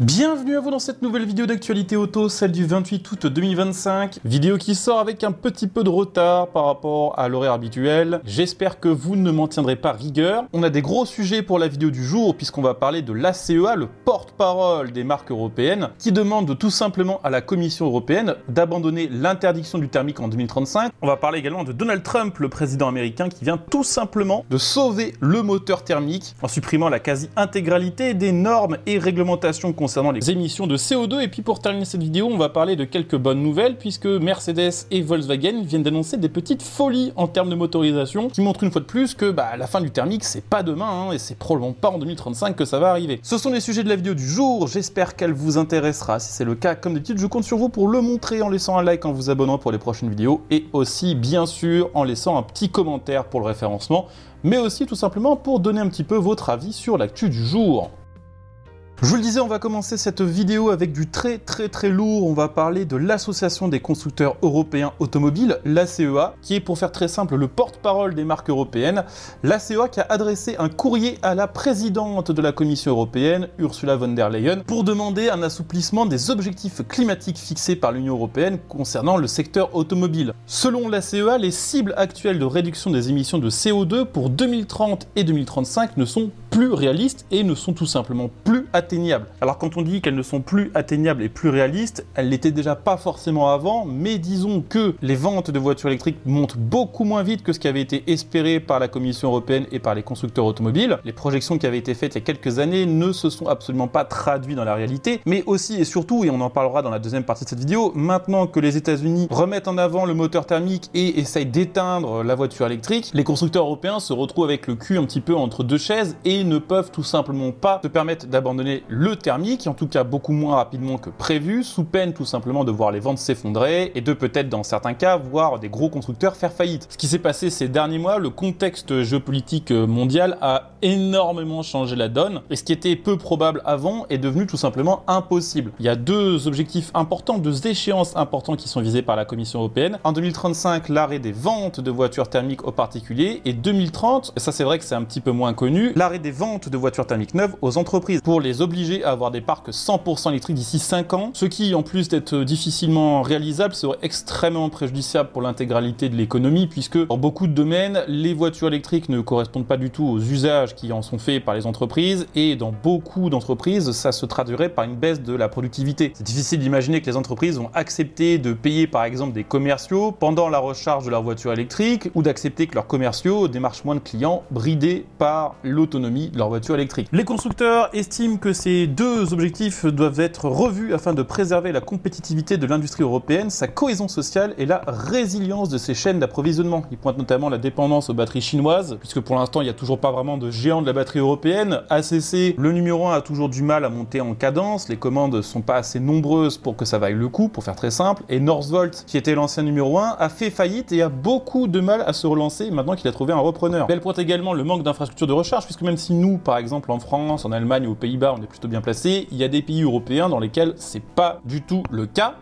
Bienvenue à vous dans cette nouvelle vidéo d'actualité auto, celle du 28 août 2025. Vidéo qui sort avec un petit peu de retard par rapport à l'horaire habituel. J'espère que vous ne m'en tiendrez pas rigueur. On a des gros sujets pour la vidéo du jour puisqu'on va parler de l'ACEA, le porte-parole des marques européennes, qui demande tout simplement à la Commission européenne d'abandonner l'interdiction du thermique en 2035. On va parler également de Donald Trump, le président américain, qui vient tout simplement de sauver le moteur thermique en supprimant la quasi-intégralité des normes et réglementations concernant les émissions de CO2. Et puis pour terminer cette vidéo, on va parler de quelques bonnes nouvelles puisque Mercedes et Volkswagen viennent d'annoncer des petites folies en termes de motorisation qui montrent une fois de plus que la fin du thermique c'est pas demain et c'est probablement pas en 2035 que ça va arriver. Ce sont les sujets de la vidéo du jour, j'espère qu'elle vous intéressera. Si c'est le cas, comme d'habitude, je compte sur vous pour le montrer en laissant un like, en vous abonnant pour les prochaines vidéos et aussi bien sûr en laissant un petit commentaire pour le référencement, mais aussi tout simplement pour donner un petit peu votre avis sur l'actu du jour. Je vous le disais, on va commencer cette vidéo avec du très lourd. On va parler de l'Association des constructeurs européens automobiles, l'ACEA, qui est, pour faire très simple, le porte-parole des marques européennes. L'ACEA qui a adressé un courrier à la présidente de la Commission européenne, Ursula von der Leyen, pour demander un assouplissement des objectifs climatiques fixés par l'Union européenne concernant le secteur automobile. Selon l'ACEA, les cibles actuelles de réduction des émissions de CO2 pour 2030 et 2035 ne sont plus réalistes et ne sont tout simplement plus atteignables. Alors quand on dit qu'elles ne sont plus atteignables et plus réalistes, elles l'étaient déjà pas forcément avant, mais disons que les ventes de voitures électriques montent beaucoup moins vite que ce qui avait été espéré par la Commission européenne et par les constructeurs automobiles. Les projections qui avaient été faites il y a quelques années ne se sont absolument pas traduites dans la réalité, mais aussi et surtout, et on en parlera dans la deuxième partie de cette vidéo, maintenant que les États-Unis remettent en avant le moteur thermique et essayent d'éteindre la voiture électrique, les constructeurs européens se retrouvent avec le cul un petit peu entre deux chaises et ne peuvent tout simplement pas se permettre d'abandonner le thermique, en tout cas beaucoup moins rapidement que prévu, sous peine tout simplement de voir les ventes s'effondrer et de peut-être dans certains cas voir des gros constructeurs faire faillite. Ce qui s'est passé ces derniers mois, le contexte géopolitique mondial a énormément changé la donne et ce qui était peu probable avant est devenu tout simplement impossible. Il y a deux objectifs importants, deux échéances importantes qui sont visées par la Commission européenne. En 2035, l'arrêt des ventes de voitures thermiques aux particuliers et 2030, et ça c'est vrai que c'est un petit peu moins connu, l'arrêt des ventes de voitures thermiques neuves aux entreprises pour les obliger à avoir des parcs 100% électriques d'ici 5 ans, ce qui, en plus d'être difficilement réalisable, serait extrêmement préjudiciable pour l'intégralité de l'économie, puisque dans beaucoup de domaines, les voitures électriques ne correspondent pas du tout aux usages qui en sont faits par les entreprises, et dans beaucoup d'entreprises, ça se traduirait par une baisse de la productivité. C'est difficile d'imaginer que les entreprises vont accepter de payer par exemple des commerciaux pendant la recharge de leur voiture électrique, ou d'accepter que leurs commerciaux démarchent moins de clients bridés par l'autonomie de leur voiture électrique. Les constructeurs estiment que ces deux objectifs doivent être revus afin de préserver la compétitivité de l'industrie européenne, sa cohésion sociale et la résilience de ses chaînes d'approvisionnement. Ils pointent notamment la dépendance aux batteries chinoises, puisque pour l'instant il n'y a toujours pas vraiment de géant de la batterie européenne. ACC, le numéro 1, a toujours du mal à monter en cadence, les commandes sont pas assez nombreuses pour que ça vaille le coup, pour faire très simple, et Northvolt, qui était l'ancien numéro 1, a fait faillite et a beaucoup de mal à se relancer maintenant qu'il a trouvé un repreneur. Elle pointe également le manque d'infrastructures de recharge, puisque même si nous, par exemple en France, en Allemagne ou aux Pays-Bas, on est plutôt bien placé, il y a des pays européens dans lesquels c'est pas du tout le cas.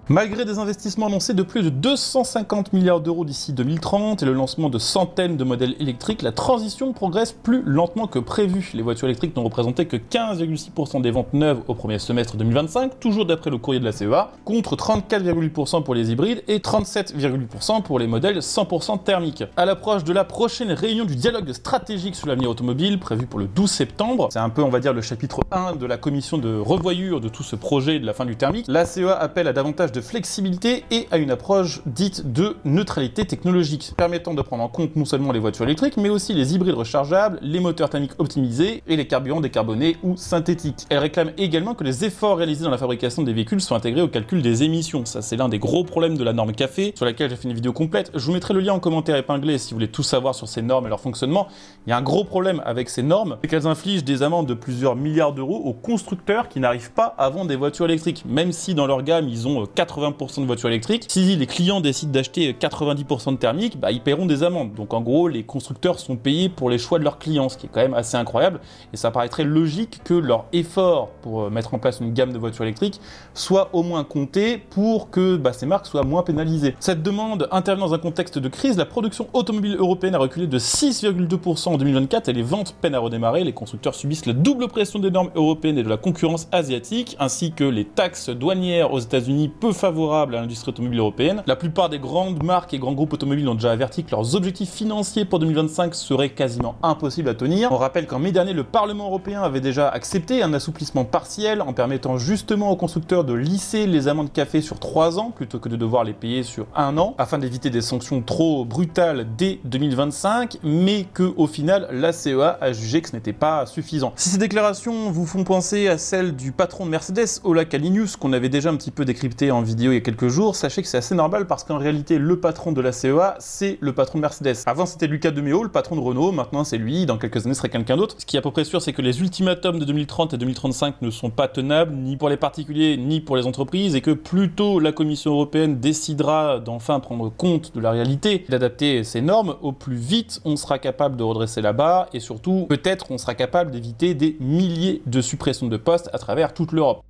Malgré des investissements annoncés de plus de 250 milliards d'euros d'ici 2030 et le lancement de centaines de modèles électriques, la transition progresse plus lentement que prévu. Les voitures électriques n'ont représenté que 15,6% des ventes neuves au premier semestre 2025, toujours d'après le courrier de la CEA, contre 34,8% pour les hybrides et 37,8% pour les modèles 100% thermiques. À l'approche de la prochaine réunion du dialogue stratégique sur l'avenir automobile, prévue pour le 12 septembre, c'est un peu, on va dire, le chapitre 1 de la commission de revoyure de tout ce projet de la fin du thermique, la CEA appelle à davantage de flexibilité et à une approche dite de neutralité technologique, permettant de prendre en compte non seulement les voitures électriques, mais aussi les hybrides rechargeables, les moteurs thermiques optimisés et les carburants décarbonés ou synthétiques. Elle réclame également que les efforts réalisés dans la fabrication des véhicules soient intégrés au calcul des émissions. Ça, c'est l'un des gros problèmes de la norme CAFE, sur laquelle j'ai fait une vidéo complète. Je vous mettrai le lien en commentaire épinglé si vous voulez tout savoir sur ces normes et leur fonctionnement. Il y a un gros problème avec ces normes, c'est qu'elles infligent des amendes de plusieurs milliards d'euros aux constructeurs qui n'arrivent pas à vendre des voitures électriques, même si dans leur gamme ils ont 4 80% de voitures électriques. Si les clients décident d'acheter 90% de thermique, bah, ils paieront des amendes. Donc en gros, les constructeurs sont payés pour les choix de leurs clients, ce qui est quand même assez incroyable. Et ça paraîtrait logique que leur effort pour mettre en place une gamme de voitures électriques soit au moins compté pour que ces marques soient moins pénalisées. Cette demande intervient dans un contexte de crise. La production automobile européenne a reculé de 6,2% en 2024 et les ventes peinent à redémarrer. Les constructeurs subissent la double pression des normes européennes et de la concurrence asiatique, ainsi que les taxes douanières aux États-Unis peu favorables à l'industrie automobile européenne. La plupart des grandes marques et grands groupes automobiles ont déjà averti que leurs objectifs financiers pour 2025 seraient quasiment impossibles à tenir. On rappelle qu'en mai dernier, le Parlement européen avait déjà accepté un assouplissement partiel en permettant justement aux constructeurs de lisser les amendes café sur 3 ans plutôt que de devoir les payer sur 1 an, afin d'éviter des sanctions trop brutales dès 2025, mais que au final, la CEA a jugé que ce n'était pas suffisant. Si ces déclarations vous font penser à celles du patron de Mercedes, Ola Kalinius, qu'on avait déjà un petit peu décrypté en vidéo il y a quelques jours, sachez que c'est assez normal parce qu'en réalité, le patron de la CEA, c'est le patron de Mercedes. Avant, c'était Luca de Meo, le patron de Renault, maintenant c'est lui, dans quelques années, ce serait quelqu'un d'autre. Ce qui est à peu près sûr, c'est que les ultimatums de 2030 et 2035 ne sont pas tenables, ni pour les particuliers, ni pour les entreprises, et que plus tôt la Commission européenne décidera d'enfin prendre compte de la réalité, d'adapter ses normes, au plus vite on sera capable de redresser la barre, et surtout, peut-être on sera capable d'éviter des milliers de suppressions de postes à travers toute l'Europe.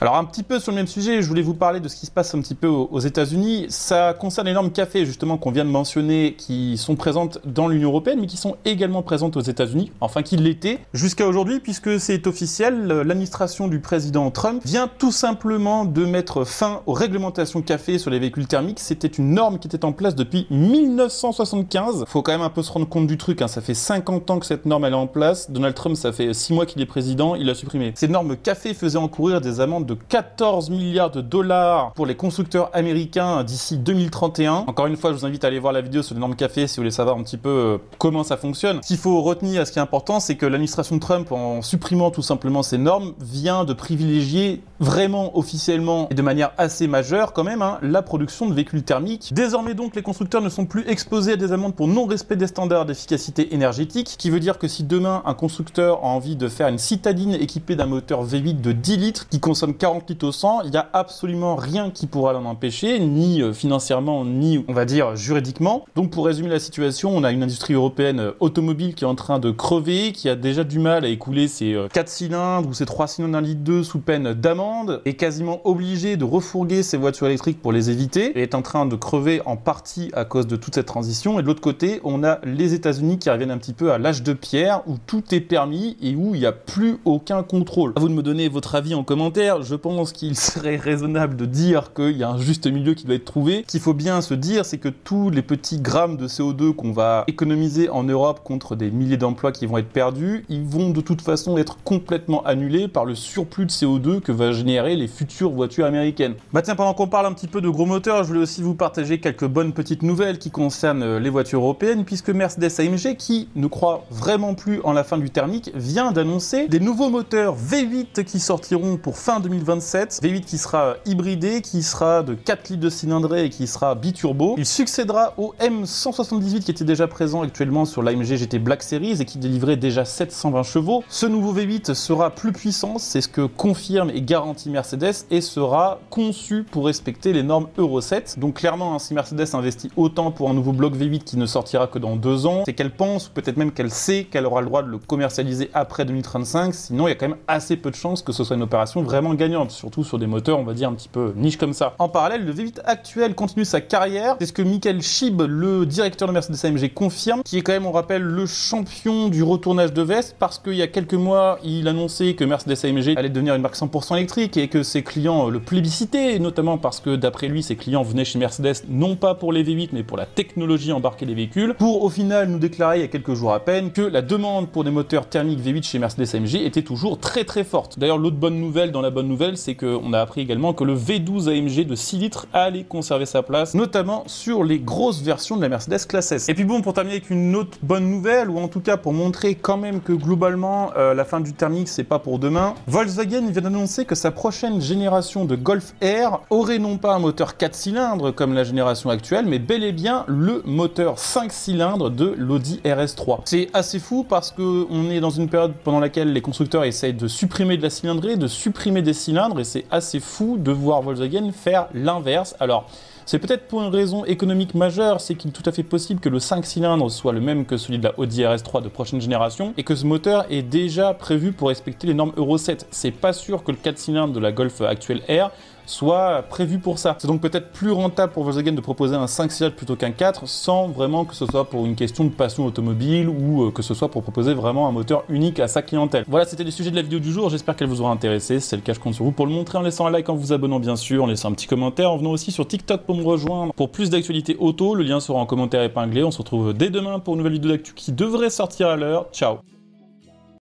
Alors un petit peu sur le même sujet, je voulais vous parler de ce qui se passe un petit peu aux États-Unis. Ça concerne les normes café justement qu'on vient de mentionner, qui sont présentes dans l'Union européenne, mais qui sont également présentes aux États-Unis, enfin qui l'étaient jusqu'à aujourd'hui, puisque c'est officiel. L'administration du président Trump vient tout simplement de mettre fin aux réglementations café sur les véhicules thermiques. C'était une norme qui était en place depuis 1975. Faut quand même un peu se rendre compte du truc, hein. Ça fait 50 ans que cette norme elle est en place. Donald Trump, ça fait 6 mois qu'il est président, il l'a supprimée. Ces normes café faisaient encourir des amendes de 14 milliards de dollars pour les constructeurs américains d'ici 2031. Encore une fois, je vous invite à aller voir la vidéo sur les normes café si vous voulez savoir un petit peu comment ça fonctionne. Ce qu'il faut retenir, ce qui est important, c'est que l'administration de Trump, en supprimant tout simplement ces normes, vient de privilégier vraiment officiellement et de manière assez majeure quand même la production de véhicules thermiques. Désormais donc, les constructeurs ne sont plus exposés à des amendes pour non-respect des standards d'efficacité énergétique, qui veut dire que si demain un constructeur a envie de faire une citadine équipée d'un moteur V8 de 10 litres qui consomme 40 litres au 100, il n'y a absolument rien qui pourra l'en empêcher, ni financièrement, ni on va dire juridiquement. Donc pour résumer la situation, on a une industrie européenne automobile qui est en train de crever, qui a déjà du mal à écouler ses 4 cylindres ou ses 3 cylindres d'un litre 2 sous peine d'amende, est quasiment obligée de refourguer ses voitures électriques pour les éviter, et est en train de crever en partie à cause de toute cette transition. Et de l'autre côté, on a les États-Unis qui reviennent un petit peu à l'âge de pierre, où tout est permis et où il n'y a plus aucun contrôle. À vous de me donner votre avis en commentaire. Je pense qu'il serait raisonnable de dire qu'il y a un juste milieu qui doit être trouvé. Ce qu'il faut bien se dire, c'est que tous les petits grammes de CO2 qu'on va économiser en Europe contre des milliers d'emplois qui vont être perdus, ils vont de toute façon être complètement annulés par le surplus de CO2 que va générer les futures voitures américaines. Bah tiens, pendant qu'on parle un petit peu de gros moteurs, je voulais aussi vous partager quelques bonnes petites nouvelles qui concernent les voitures européennes, puisque Mercedes-AMG, qui ne croit vraiment plus en la fin du thermique, vient d'annoncer des nouveaux moteurs V8 qui sortiront pour fin 2027. V8 qui sera hybridé, qui sera de 4 litres de cylindrée et qui sera biturbo. Il succédera au M178 qui était déjà présent actuellement sur l'AMG GT Black Series et qui délivrait déjà 720 chevaux. Ce nouveau V8 sera plus puissant, c'est ce que confirme et garantit Mercedes, et sera conçu pour respecter les normes Euro 7. Donc clairement, si Mercedes investit autant pour un nouveau bloc V8 qui ne sortira que dans 2 ans, c'est qu'elle pense, ou peut-être même qu'elle sait qu'elle aura le droit de le commercialiser après 2035, sinon il y a quand même assez peu de chances que ce soit une opération vraiment gagnante, surtout sur des moteurs, on va dire, un petit peu niche comme ça. En parallèle, le V8 actuel continue sa carrière, c'est ce que Michael Schieb, le directeur de Mercedes-AMG, confirme, qui est quand même, on rappelle, le champion du retournage de veste, parce qu'il y a quelques mois, il annonçait que Mercedes-AMG allait devenir une marque 100% électrique et que ses clients le plébiscitaient, notamment parce que d'après lui, ses clients venaient chez Mercedes non pas pour les V8, mais pour la technologie embarquée des véhicules, pour au final nous déclarer il y a quelques jours à peine que la demande pour des moteurs thermiques V8 chez Mercedes-AMG était toujours très très forte. D'ailleurs, l'autre bonne nouvelle dans la bonne nouvelle, c'est qu'on a appris également que le V12 AMG de 6 litres allait conserver sa place, notamment sur les grosses versions de la Mercedes Classe S. Et puis bon, pour terminer avec une autre bonne nouvelle, ou en tout cas pour montrer quand même que globalement la fin du thermique c'est pas pour demain, Volkswagen vient d'annoncer que sa prochaine génération de Golf R aurait non pas un moteur 4 cylindres comme la génération actuelle, mais bel et bien le moteur 5 cylindres de l'Audi RS3. C'est assez fou parce que on est dans une période pendant laquelle les constructeurs essayent de supprimer de la cylindrée, de supprimer des cylindres et c'est assez fou de voir Volkswagen faire l'inverse. Alors, c'est peut-être pour une raison économique majeure, c'est qu'il est tout à fait possible que le 5 cylindres soit le même que celui de la Audi RS3 de prochaine génération et que ce moteur est déjà prévu pour respecter les normes Euro 7. C'est pas sûr que le 4 cylindres de la Golf actuelle R soit prévu pour ça. C'est donc peut-être plus rentable pour Volkswagen de proposer un 5 cylindres plutôt qu'un 4 sans vraiment que ce soit pour une question de passion automobile ou que ce soit pour proposer vraiment un moteur unique à sa clientèle. Voilà, c'était les sujets de la vidéo du jour, j'espère qu'elle vous aura intéressé. Si c'est le cas, je compte sur vous pour le montrer en laissant un like, en vous abonnant bien sûr, en laissant un petit commentaire, en venant aussi sur TikTok pour me rejoindre pour plus d'actualités auto. Le lien sera en commentaire épinglé. On se retrouve dès demain pour une nouvelle vidéo d'actu qui devrait sortir à l'heure. Ciao.